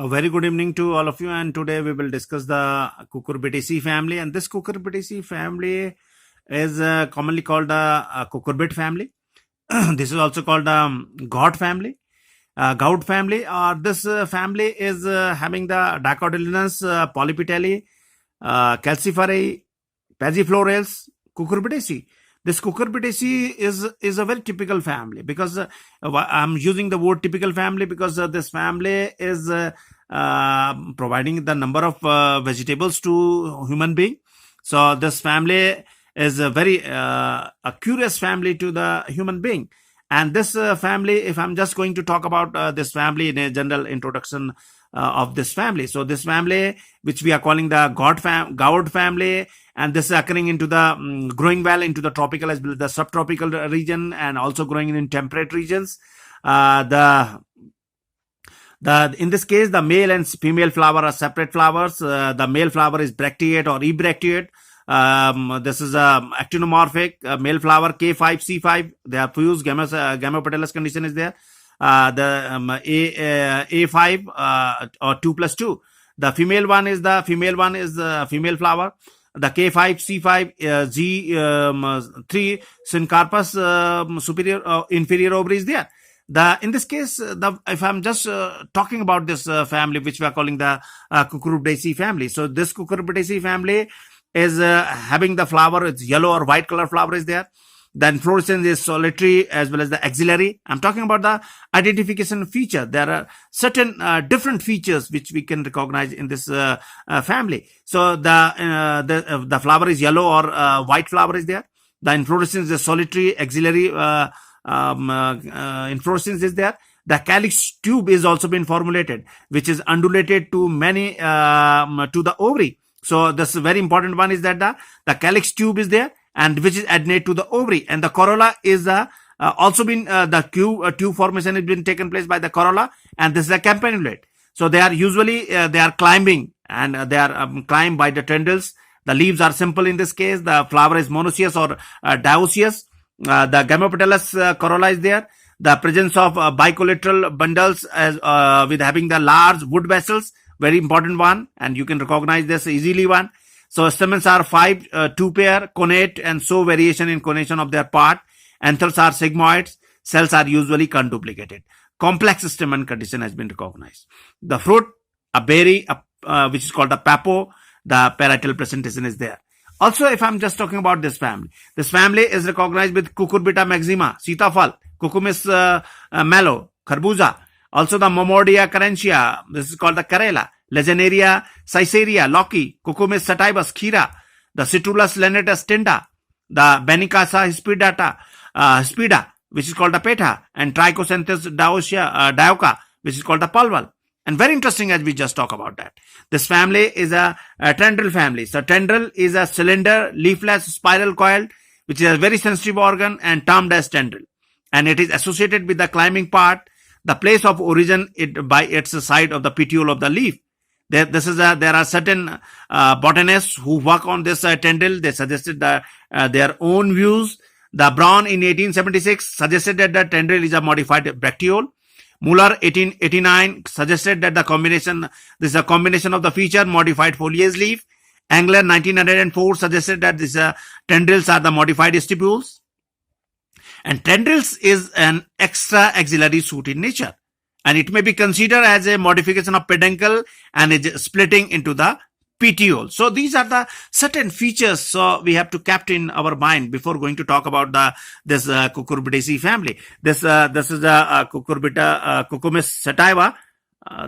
A very good evening to all of you, and today we will discuss the Cucurbitaceae family. And this Cucurbitaceae family is commonly called the cucurbit family. This is also called the gourd family. This family is having the Dicotyledonous, Polypetalli, Calciferae, Passiflorales, Cucurbitaceae. This Cucurbitaceae is a very typical family because I'm using the word typical family because this family is providing the number of vegetables to human being. So this family is a very a curious family to the human being. And this family, if I'm just going to talk about this family in a general introduction of this family. So this family, which we are calling the gourd family, and this is occurring into the growing well into the tropical as well as the subtropical region, and also growing in temperate regions. In this case, the male and female flower are separate flowers. The male flower is bracteate or ebracteate. This is a actinomorphic male flower K5C5. They are fused. Gamopetalous condition is there. A5 or 2+2. The female one is female flower. The K5C5 Z3 syncarpus superior inferior ovary is there. In this case, if I'm just talking about this family, which we are calling the Cucurbitaceae family. So this Cucurbitaceae family is having the flower. It's yellow or white color flower is there. The inflorescence is solitary as well as the axillary. I'm talking about the identification feature. There are certain different features which we can recognize in this family. So the flower is yellow or white flower is there. The inflorescence is solitary, axillary inflorescence is there. The calyx tube is also been formulated, which is undulated to many to the ovary. So this very important one is that the calyx tube is there, and which is adnate to the ovary, and the corolla is also been the tube formation has been taken place by the corolla, and this is a campanulate. So they are usually they are climbing, and they are climbed by the tendrils. The leaves are simple in this case. The flower is monoecious or dioecious. The gamopetalous corolla is there. The presence of bicollateral bundles as with having the large wood vessels, very important one, and you can recognize this easily one. So stamens are 5, 2 pair, connate, and so variation in conation of their part. Anthers are sigmoids. Cells are usually conduplicated. Complex stamen condition has been recognized. The fruit, a berry, which is called a papo. The parietal presentation is there. Also, if I'm just talking about this family is recognized with Cucurbita maxima, Sitafal, Cucumis mallow, Kharbuza. Also the Momordia carentia, this is called the Karela, Legionaria Caesarea, Loki, Cucumis sativus, Khira, the Citulus lenatus tinta, the Benicasa hispida, which is called the Peta, and Trichocenthus dioica, which is called the Palval. And very interesting as we just talk about that. This family is a tendril family. So tendril is a cylinder, leafless, spiral coiled, which is a very sensitive organ and termed as tendril. And it is associated with the climbing part, the place of origin by its side of the petiole of the leaf. There are certain botanists who work on this tendril. They suggested their own views. The Brown in 1876 suggested that the tendril is a modified bracteole. Muller 1889 suggested that this is a combination of the feature modified foliage leaf. Engler 1904 suggested that these tendrils are the modified stipules. And tendrils is an extra axillary shoot in nature, and it may be considered as a modification of peduncle and is splitting into the petiole. So these are the certain features. So we have to keep in our mind before going to talk about this Cucurbitaceae family. This is the Cucurbita Cucumis sativa.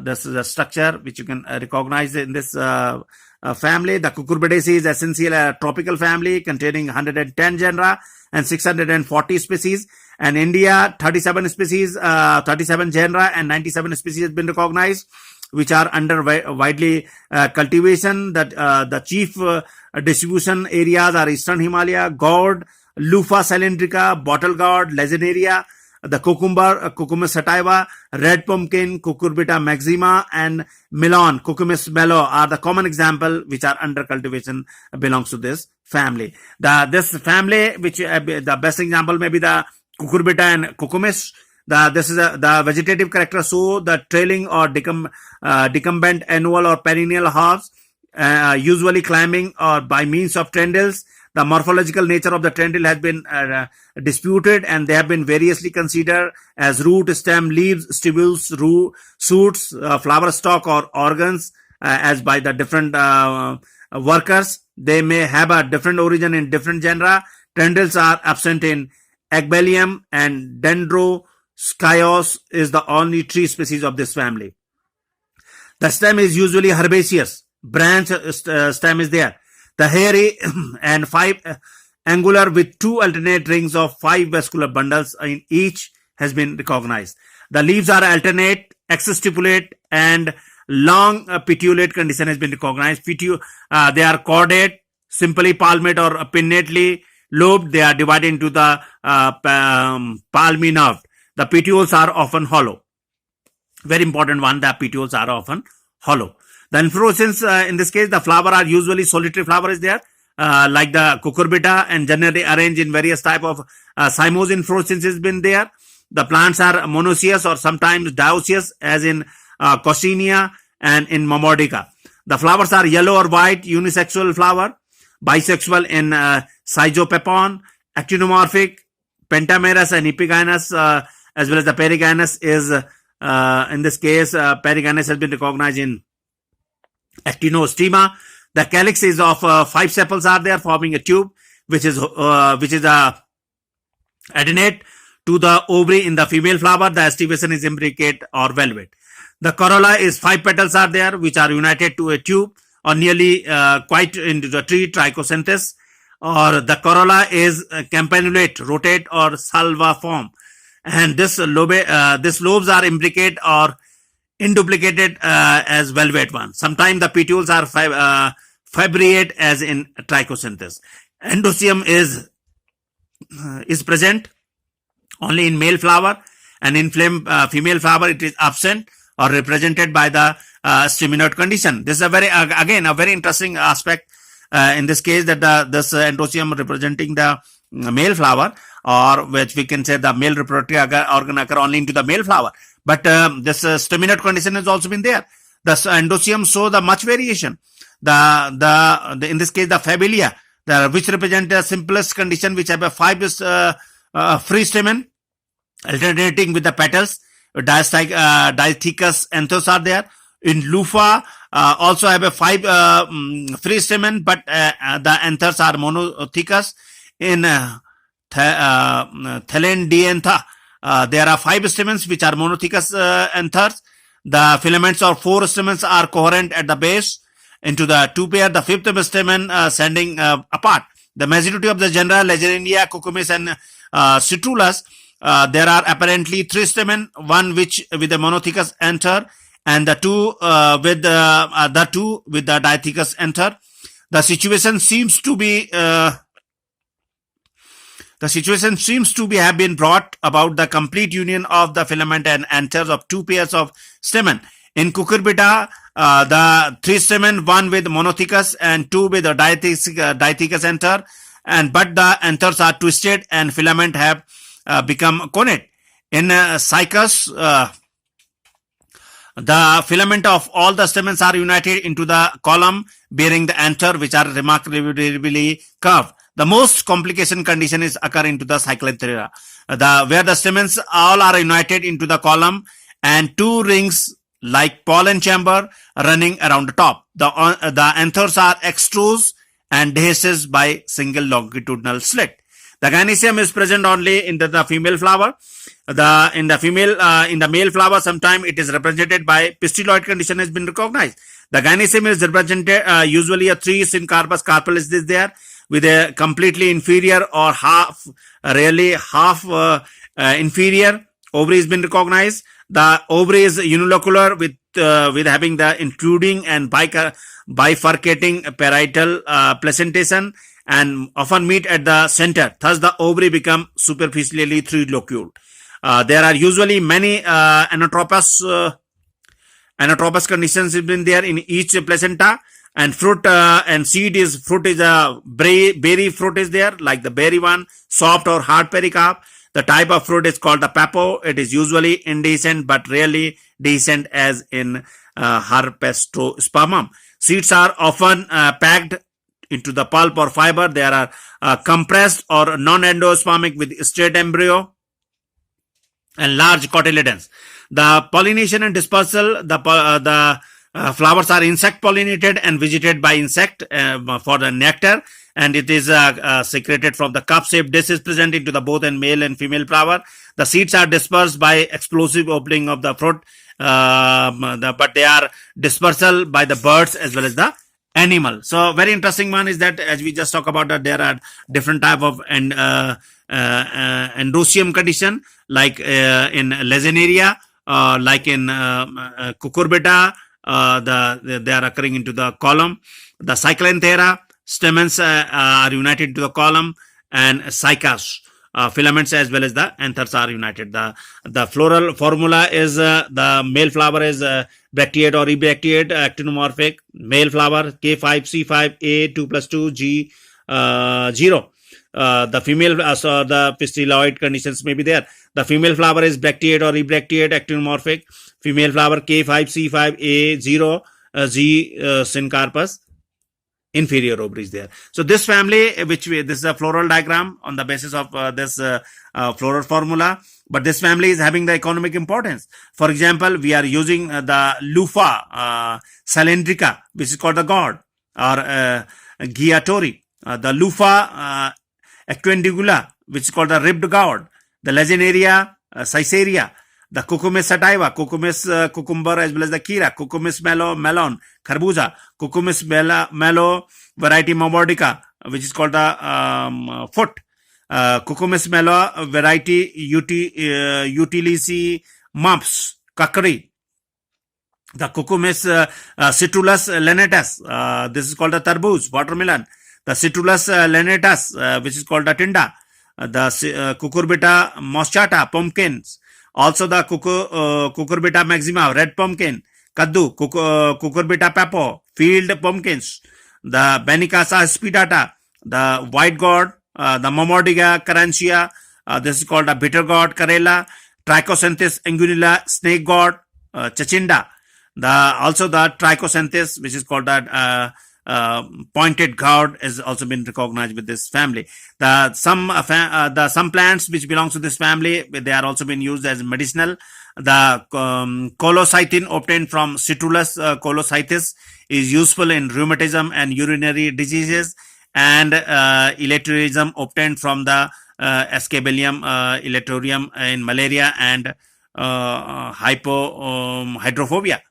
This is a structure which you can recognize in this family. The Cucurbitaceae is essentially a tropical family containing 110 genera and 640 species. And India, 37 species, 37 genera and 97 species has been recognized, which are under widely cultivation. That the chief distribution areas are Eastern Himalaya, gourd, Lupha cylindrica, bottle gourd, Legionaria, the cucumber, Cucumis sativa, red pumpkin, Cucurbita maxima, and melon, Cucumis mallow are the common example which are under cultivation, belongs to this family. This family, which the best example may be the Cucurbita and Cucumis. The vegetative character show the trailing or decumbent annual or perennial herbs, usually climbing or by means of tendrils. The morphological nature of the tendril has been disputed, and they have been variously considered as root, stem, leaves, stipules, shoots, flower stalk, or organs, as by the different workers. They may have a different origin in different genera. Tendrils are absent in Agbelium, and Dendroscios is the only tree species of this family. The stem is usually herbaceous. Branch stem is there. The hairy and angular with 2 alternate rings of 5 vascular bundles in each has been recognized. The leaves are alternate, exstipulate, and long petiolate condition has been recognized. They are cordate, simply palmate or pinnately lobed. They are divided into the palmi nerve. The petioles are often hollow. Very important one, the petioles are often hollow. The inflorescence, in this case, the flower are usually solitary flower is there, like the cucurbita, and generally arranged in various type of cymose inflorescence has been there. The plants are monoecious or sometimes dioecious, as in Coccinea and in Momordica. The flowers are yellow or white, unisexual flower, bisexual in Schizopepon, actinomorphic, pentamerous and epigynous, as well as the perigynous is, in this case, perigynous has been recognized in Actinostigma. The calyx is of 5 sepals are there, forming a tube, which is a adennate to the ovary in the female flower. The estivation is imbricate or velvet. The corolla is 5 petals are there, which are united to a tube or nearly quite into the tree, trichosynthesis. Or the corolla is campanulate, rotate, or salviform, and this lobes are imbricate or induplicated as velvet one. Sometimes the petioles are fibrillate, as in trichosynthesis. Endosperm is present only in male flower, and in female flower it is absent or represented by the steminoid condition. This is a very interesting aspect in this case, that this endosperm representing the male flower, or which we can say the male reproductive organ occur only into the male flower. But this steminoid condition has also been there. The endosperm show the much variation. In this case, the fabelia, which represent the simplest condition, which have a 5 free stamen alternating with the petals. Diathecus anthers are there. In Lupha, also have a 5 free stamen, but the anthers are monothecous. In Thalendiantha, there are 5 stamens which are monothecous anthers. The filaments of 4 stamens are coherent at the base into the 2 pair. The 5th stamen sending apart. The majority of the genera, Legerinia, Cucumis, and Citrulus, there are apparently 3 stamen, one which with a monothecous anther, and the 2 with the diathecous anther. The situation seems to be have been brought about the complete union of the filament and anthers of 2 pairs of stamen. In Cucurbita, the 3 stamen, 1 with monothecous and 2 with the diathecous anther, but the anthers are twisted and filament have become connate. In Cycas, the filament of all the stamens are united into the column bearing the anther, which are remarkably curved. The most complication condition is occur into the Cyclothera, where the stamens all are united into the column and 2 rings like pollen chamber running around the top. The anthers are extrused and dehisced by single longitudinal slit. The gynoecium is present only in the female flower. In the male flower, sometimes it is represented by pistiloid condition has been recognized. The gynoecium is represented usually a 3 syncarpus carpalis is there, with a completely inferior or rarely half inferior ovary has been recognized. The ovary is unilocular with having the including and bifurcating parietal placentation, and often meet at the center. Thus, the ovary become superficially 3-loculed. There are usually many anatropous conditions have been there in each placenta, and fruit and seed is fruit is a berry fruit is there, like the berry one, soft or hard pericarp. The type of fruit is called the papo. It is usually indecent but rarely decent, as in Herpetospermum. Seeds are often packed into the pulp or fiber. They are compressed or non-endospermic with straight embryo and large cotyledons. The pollination and dispersal, the flowers are insect pollinated and vegetated by insect for the nectar, and it is secreted from the cup-shaped disc is present into the both and male and female flower. The seeds are dispersed by explosive opening of the fruit, but they are dispersal by the birds as well as the animal. So very interesting one is that, as we just talk about, that there are different type of endosium condition, like in Lezneria, like in cucurbita, they are occurring into the column. The Cyclanthera stamens are united to the column, and cycas filaments as well as the anthers are united. The floral formula is the male flower is bracteate or ebracteate, actinomorphic. Male flower K5C5A 2 plus 2 G 0. The female, so the pistilloid conditions may be there. The female flower is bracteate or ebracteate, actinomorphic. Female flower K5C5A 0 G syncarpus. Inferior ovaries there. So this family, this is a floral diagram on the basis of this floral formula, but this family is having the economic importance. For example, we are using the Lupha cylindrica, which is called the gourd, or Ghiatori. The Lupha equindigula, which is called the ribbed gourd. The Lezneria Caesaria. The Cucumis sativa, Cucumis cucumber as well as the kira, Cucumis melon, kharbuza, Cucumis mellow variety momordica, which is called the foot, Cucumis mellow variety utilici mumps, kakari, the Cucumis citrullus lenatus, this is called the tarboos, watermelon, the Citrullus lenatus, which is called the tinda, the Cucurbita moschata, pumpkins. Also the Cucurbita maxima, red pumpkin, Kaddu, Cucurbita papo, field pumpkins, the Benicassa spidata, the white gourd, the Momordiga carantia, this is called a bitter gourd, Karela, Trichocenthis anguilla, snake gourd, Chachinda, also the Trichocenthis, which is called that pointed gourd, has also been recognized with this family. Some plants which belongs to this family, they are also been used as medicinal. The colocynthin obtained from Citrullus colocynthis is useful in rheumatism and urinary diseases, and elaterium obtained from the Escabellium elatorium in malaria and hydrophobia.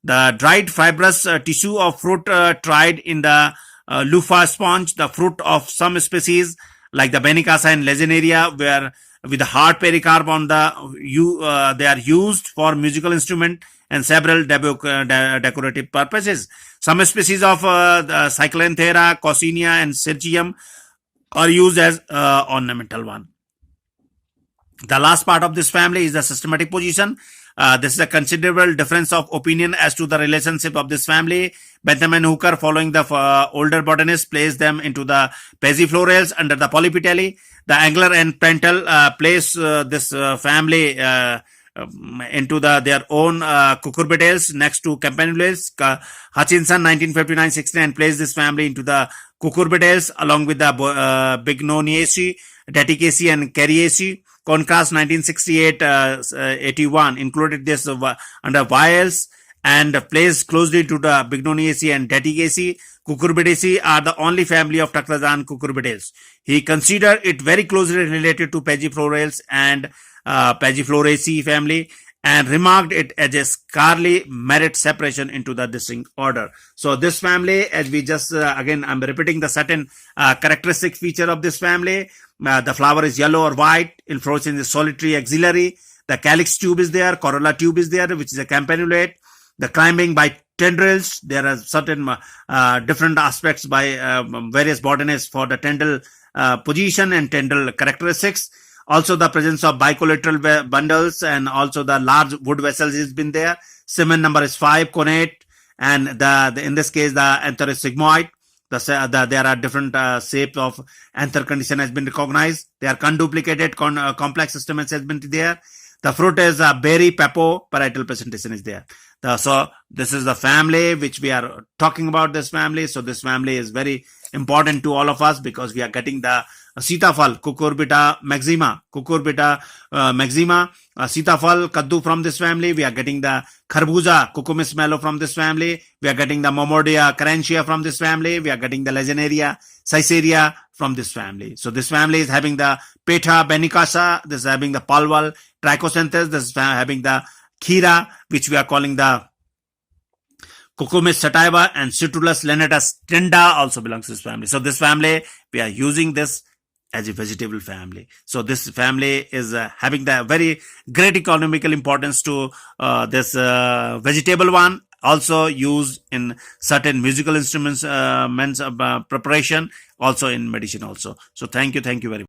The dried fibrous tissue of fruit tried in the Lupha sponge, the fruit of some species like the Benicassa and Lezneria, where with the hard pericarp on they are used for musical instrument and several decorative purposes. Some species of the Cyclanthera, Coccinea and Sergium are used as ornamental one. The last part of this family is the systematic position. This is a considerable difference of opinion as to the relationship of this family. Bentham and Hooker, following the older botanists, placed them into the Passiflorales under the Polypetalli. The Angler and Pentel place this family into their own cucurbitales next to Campanulales. Hutchinson, 1959-69, placed this family into the cucurbitales along with the Bignoniaceae, Daticaceae and Cariaceae. Concast 1968-81 included this under vials and placed closely to the Bignoniaceae and Daticaceae. Cucurbitaceae are the only family of Taklazan cucurbitales. He considered it very closely related to Passiflorales and Passifloraceae family, and remarked it as a scarcely merit separation into the distinct order. So this family, as we just again, I'm repeating the certain characteristic feature of this family. The flower is yellow or white. Inflorescence is solitary axillary. The calyx tube is there. Corolla tube is there, which is a campanulate. The climbing by tendrils. There are certain different aspects by various botanists for the tendril position and tendril characteristics. Also, the presence of bicollateral bundles and also the large wood vessels has been there. Semen number is 5, connate, and in this case, the anther is sigmoid. There are different shapes of anther condition has been recognized. They are conduplicated, complex system has been there. The fruit is berry, pepo, parietal presentation is there. So this is the family which we are talking about, this family. So this family is very important to all of us because we are getting the sitafal, cucurbita maxima, sitafal, kaddu from this family. We are getting the kharbuza, cucumis mellow from this family. We are getting the Momordia carantia from this family. We are getting the Lagenaria Caesaria from this family. So this family is having the Peta benicasa. This is having the Palval Trichosanthes. This is having the Khira, which we are calling the Cucumis sativa, and Citrullus lenatus tenda also belongs to this family. So this family, we are using this as a vegetable family. So this family is having the very great economical importance to this vegetable one. Also used in certain musical instruments, preparation, also in medicine also. So thank you very much.